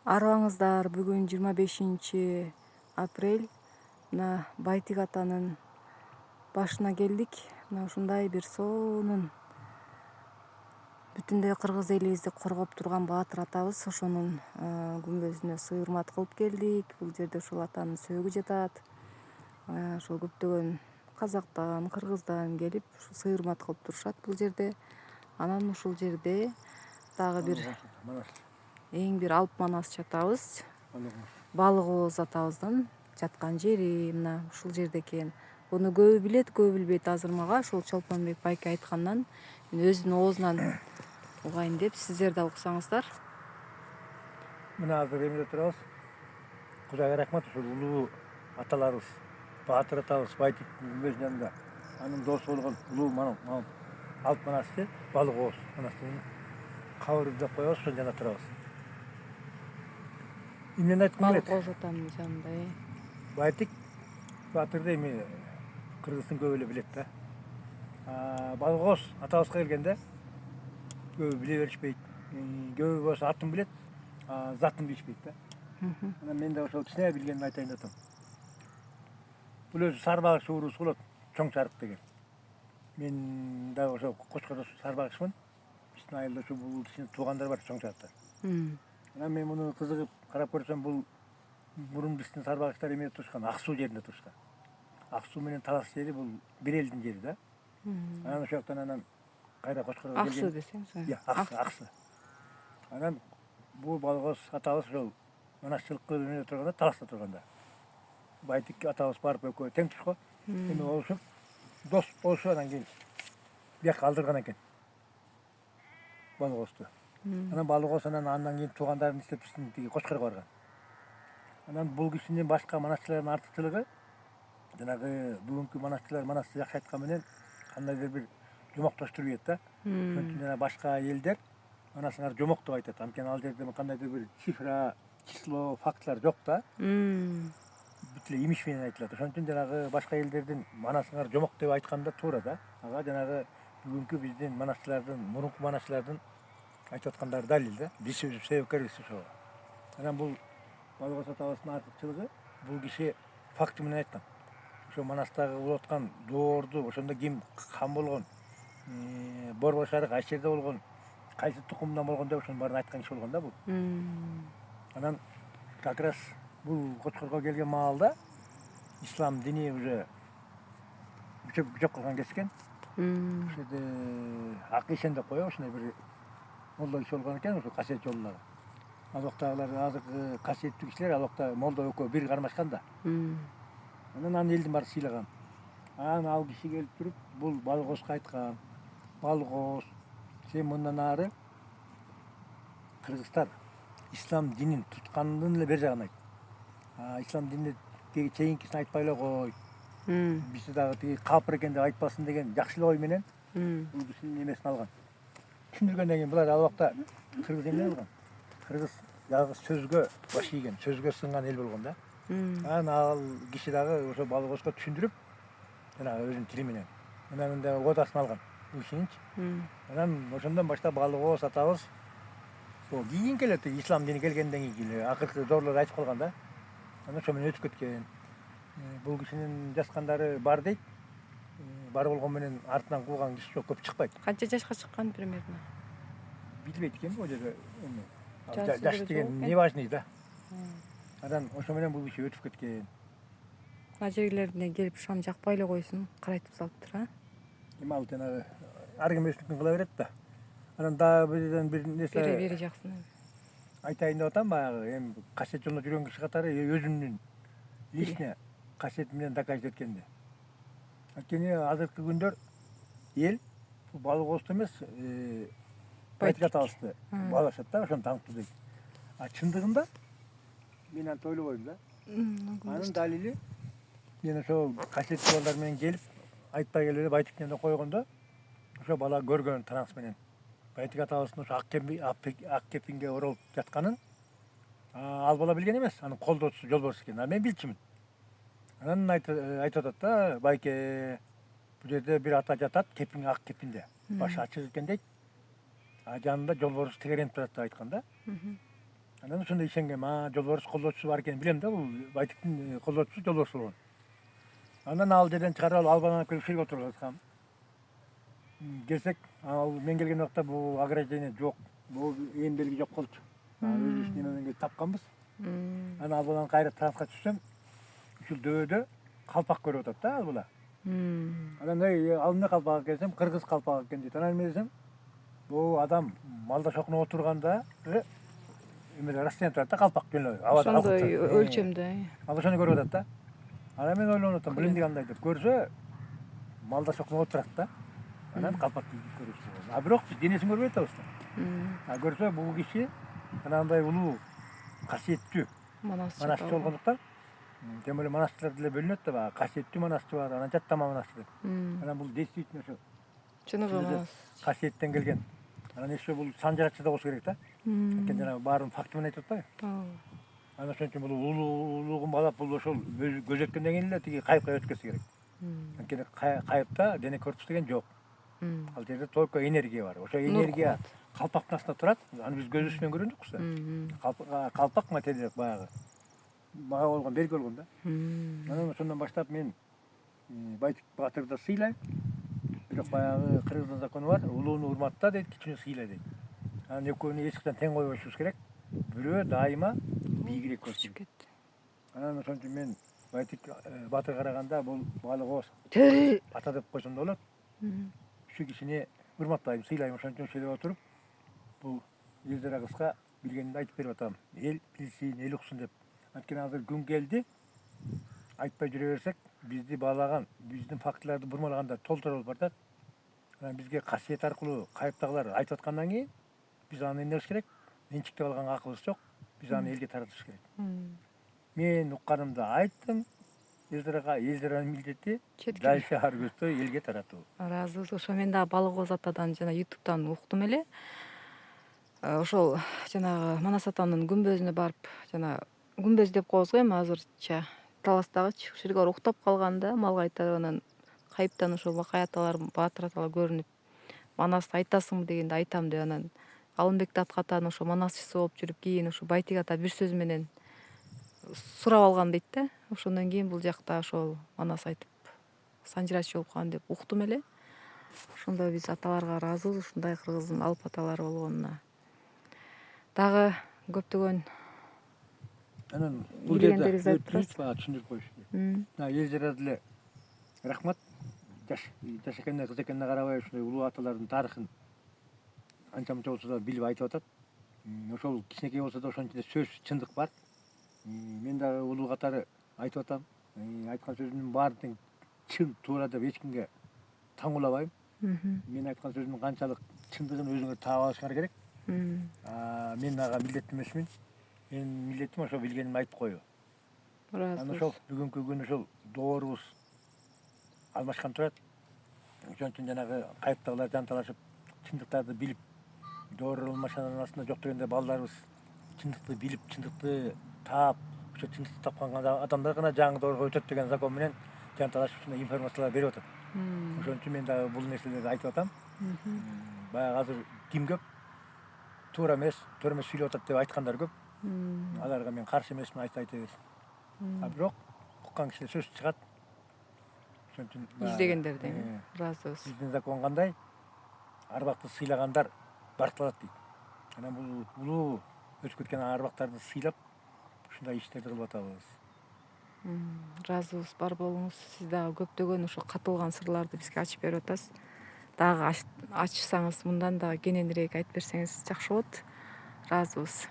Арыбаңыздар, бүгүн 25 апрель. Мына Байтик атанын башына келдик. Мына ушундай бир сонун бүтүндөй кыргыз элибизди коргоп турган баатыр атабыз. Ошонун күмбөзүнө сый-урмат кылып келдик. Бул жерде ушул атанын сөөгү жатат. Ошол көптөгөн казактан, кыргыздан келип ушу сый-урмат кылып турушат бул жерде. Анан ушул жерде дагы бир эң бир алып манас жатабыз. Балык ооз атабыздын жаткан жери мына ушул жерде экен. Буну көбү билет, көбү билбейт. Азыр мага ушул Чолпонбек байке айткандан мен өзүнүн оозунан угайын деп, сиздер да уксаңыздар. Мына азыр эмне турабыз? Кудайга рахмат, ушул улуу аталарыбыз, баатыр атабыз Байтик күмбөзүнүн янында анын досу болгон улуу алып манасчы балык ооз манастын кабырын деп коебуз, ошонун жанында турабыз. Эмнени айткым келет? Балык ооз атанын жанында. Байтик баатырды эми кыргыздын көбү эле билет да. Балык ооз атабызга келгенде көбү биле беришпейт. Көбү болсо атын билет, затын билишпейт да. Анан мен да ошол кичине билгенимди айтайын деп атам. Бул өзү сарбагыш уурусу болот, чоң чарык деген. Мен да ошо Кочкордо сарбагышмын. Биздин айылда ушу бул кишинин туугандары бар, чоң чарыкта. Анан мен муну кызыгып карап көрсөм, бул мурун биздин сарбагыштар эмеде турушкан, Ак суу жеринде турушкан. Ак суу менен Талас жери бул бир элдин жери да. Анан ошол жактан анан кайра Кочкорго келген. Аксы десеңиз. Аксы. Анан бул балык ооз атабыз ошол манасчылык кылып эмеде турганда, Таласта турганда. Байтик атабыз барып экөө тең тушко. Эми болушуп, дос болушуп анан кийин бияка алдырган экен. Балык оозду. Анан балык ооз андан кийин туугандарын издеп биздин тиги Кочкорго барган. Анан бул кишинин башка манасчылардын артыкчылыгы, жанагы бүгүнкү манасчылар манасты жакшы айткан менен кандайдыр бир жомоктоштуруп ийет да. Ошон үчүн жана башка элдер манасыңар жомок деп айтат. Анткени ал жерде кандайдыр бир цифра, число, фактылар жок да. Бүт эле имиш менен айтылат. Ошон үчүн жанагы башка элдердин манасыңар жомок деп айтканда туура да. Ага жанагы бүгүнкү биздин манасчылардын, мурунку манасчылардын айтып аткандары далил да. Биз себепкербиз ошого. Анан бул балык ооз атабыздын артыкчылыгы, бул киши факты менен айткан. Ошо манастагы болуп аткан доорду, ошондо ким хан болгон, Борбор шарык Айшерде болгон, кайсы тукумдан болгон деп ошонун баарын айткан киши болгон да бул. Анан как раз бул Кочкорго келген маалда ислам дини уже жок кылган кескен. Ошол жерде Акишен деп коебуз, ушундай бир молдо киши болгон экен, ошо касиет жолдогу. Ал убактагылар азыркы касиеттүү кишилер, ал убакта молдо экөө бир кармашкан да. Анан аны элдин баары сыйлаган. Анан ал киши келип туруп, бул балык оозго айткан. Балык ооз, сен мындан ары кыргыздар ислам динин туткандын эле бер жагын айт. Ислам динине чейинкисин айтпай эле кой. Бизде дагы тиги капыр экен деп айтпасын деген жакшы эле ой менен бул кишинин эмесин алган. Түшүндүргөндөн кийин булар ал убакта кыргыз эмне кылган? Кыргыз жалгыз сөзгө баш ийген, сөзгө сынган эл болгон да. Анан ал киши дагы ошо балык оозго түшүндүрүп, жанагы өзүнүн тили менен. Анан мындай угаадасын алган бул кишининчи. Анан ошондон баштап балык ооз атабыз кийинки эле ислам дини келгенден кийин эле акыркы зоорлор айтып калган да. Анан ошо менен өтүп кеткен. Бул кишинин жазгандары бар дейт. Бар болгон менен артынан кууган киши жок, көп чыкпайт. Канча жашка чыккан примерно? Билбейт экен бул жерде эми. Жаш деген не важный да. Анан ошо менен бул киши өтүп кеткен. Ажерлерине келип шам жакпай эле койсун, карайтып салыптыр, Эми ал жанагы ар ким өзүнүкүн кыла берет да. Анан дагы бирден бир нерсе бери жаксын. айтайын деп атам, баягы эми касиет жолдо жүргөн киши катары өзүмдүн личный касиетим менен доказать эткенди. Анткени азыркы күндөр эл балык оозду эмес, Байтик атабызды баалашат да, ошону таңктуу дейт. Чындыгында мен антип ойлобойм да. Анын далили мен ошол касиеттүү балдар менен келип айтпай келип эле Байтиктин янында койгондо ошо бала көргөн транс менен Байтик атабыздын ошо ак кепинге оролуп жатканын ал бала билген эмес, анын колдоочусу Жолборс экен. Мен билчүмүн. Анан айтып атат да, байке, бул жерде бир ата жатат, кепин ак кепинде. Башы ачык экен дейт. Жанында Жолборс тегеренип турат деп айткан да. Анан ошондой ишенгем, жолбарыс колдоочусу бар экенин билем да, бул Байтиктин колдоочусу жолбарыс болгон. Анан ал жерден чыгарып алып Албан алып келип ушул жерге отургузгам. Келсек, ал мен келген убакта бул ограждение жок, бул ээн белги жок болчу. Өзүбүз неменен келип тапканбыз. Анан Албандан кайра трансқа түшсөм, ушул дөбөдө калпак көрүп атат да Албала. Анан ал эмне калпак экенсем, кыргыз калпак экен дейт. Анан эме десем, бул адам малда шокунуп отурганда эмеле расстояние турат да, калпак жөн эле ошондой өлчөмдө. ал ошону көрүп атат да. Анан мен ойлонуп атам, бул эмне кандай деп көрсө, малда шокунуп отурат да. Анан калпак көрүп. Бирок биз денесин көрбөй атабыз да. Көрсө бул киши анандай улуу касиеттүү манасчы болгондуктан, тем более манасчылар деле бөлүнөт да, баягы касиеттүү манасчы бар, анан жаттама манасчы деп. Анан бул действительно ошо Чыныгы касиеттен келген. Анан еще бул санжырачы да болсо керек да. Анткени жанагы баарын факты менен айтып атпайбы. Анан ошон үчүн бул улуулугун баалап, бул ошол көзөткөндөн кийин эле тиги кайыпка өткөзсө керек. Анткени кайыпта дене корпус деген жок. Ал жерде только энергия бар. Ошо энергия калпактын астында турат. Аны биз көзүбүз менен көргөн жокпуз да. Калпак материя баягы мага болгон белги болгон да. Анан ошондон баштап мен Байтик Баатырды сыйлайм. Бирок баягы кыргыздын закону бар, улууну урматта дейт, кичүүнү сыйла дейт. Анан экөөнү эч качан тең койбошубуз керек. Бирөө дайыма бийигирээк болсун. Анан ошон үчүн мен Байтик Баатырга караганда бул баалы кооз ата деп койсом да болот. Ушул кишини урматтайм, сыйлайм. Ошон үчүн ушул жерге отуруп, бул Элдер агыска билгенимди айтып берип атам. Эл билсин, эл уксун деп. Анткени азыр күн келди. Айтпай жүрө берсек, бизди баалаган, биздин фактыларды бурмалагандар толтура болуп баратат. Анан бизге касиет аркылуу кайыптагылар айтып аткандан кийин биз аны эмне кылыш керек? Менчиктеп алганга акыбыз жок. Биз аны элге таратыш керек. Мен укканымды айттым. Элдерганын милдети дальше ары көздөй элге таратуу. Ыраазыбыз. Ошо мен дагы Балыкооз атадан жана ютубтан уктум эле. Ошол жанагы Манас атанын күмбөзүнө барып, жана күмбөз деп коебуз го эми азырча, таластагычы ушул жерге барып уктап калганда Малгай кайыптан ошол Бакай аталар, Баатыр аталар көрүнүп, Манасты айтасыңбы дегенде айтам деп, анан Алымбек Аткатан ошо манасчысы болуп жүрүп, кийин ошо Байтик ата бир сөз менен сурап алган дейт да. Ошондон кийин бул жакта ошол Манас айтып санжырачы болуп калган деп уктум эле. Ошондой биз аталарга ыраазыбыз, ушундай кыргыздын алып аталары болгонуна. Дагы көптөгөн Анан бул билгендерибизди жерде айтып турасыз. түшүндүрүп коюш керек. Элдер деле рахмат. Жаш экенине, кыз экенине карабай ушундай улуу аталардын тарыхын анча мынча болсо да билип айтып атат. Ошол кичинекей болсо да ошонун ичинде сөз чындык бар. Мен дагы улуу катары айтып атам. Айткан сөзүмдүн баары тең чын, туура деп эч кимге таңуулабайм. Мен айткан сөзүмдүн канчалык чындыгын өзүңөр таап алышыңар керек. Мен ага милдеттүү эмесмин. Менин милдетим ошо билгенимди айтып коюу. Анан ошол бүгүнкү күн ошол доорубуз алмашкан турат. Ошон үчүн жанагы кайыптагылар жанталашып, чындыктарды билип, доору машинанын астында жок дегенде балдарыбыз чындыкты билип, чындыкты таап, ошо чындыкты тапкан адамдар гана жаңы доорго өтөт деген закон менен жанталашып ушундай информациялар берип атат. Ошон үчүн мен дагы бул нерселерди айтып атам. Баягы азыр ким көп, туура эмес, сөйлөп атат деп айткандар көп. Аларга мен каршы эмесмин, айта берсин. Бирок уккан кишилер сөз чыгат. Ошон үчүн издегендерден ыраазыбыз. Биздин закон кандай? Арбакты сыйлагандар баркталат дейт. Анан бул улуу өтүп кеткен арбактарды сыйлап, ушундай иштерди кылып атабыз. Ыраазыбыз, бар болуңуз. Сиз дагы көптөгөн ошо катылган сырларды бизге ачып берип атасыз. Дагы ачсаңыз, мындан дагы кененирээк айтып берсеңиз жакшы болот. Ыраазыбыз.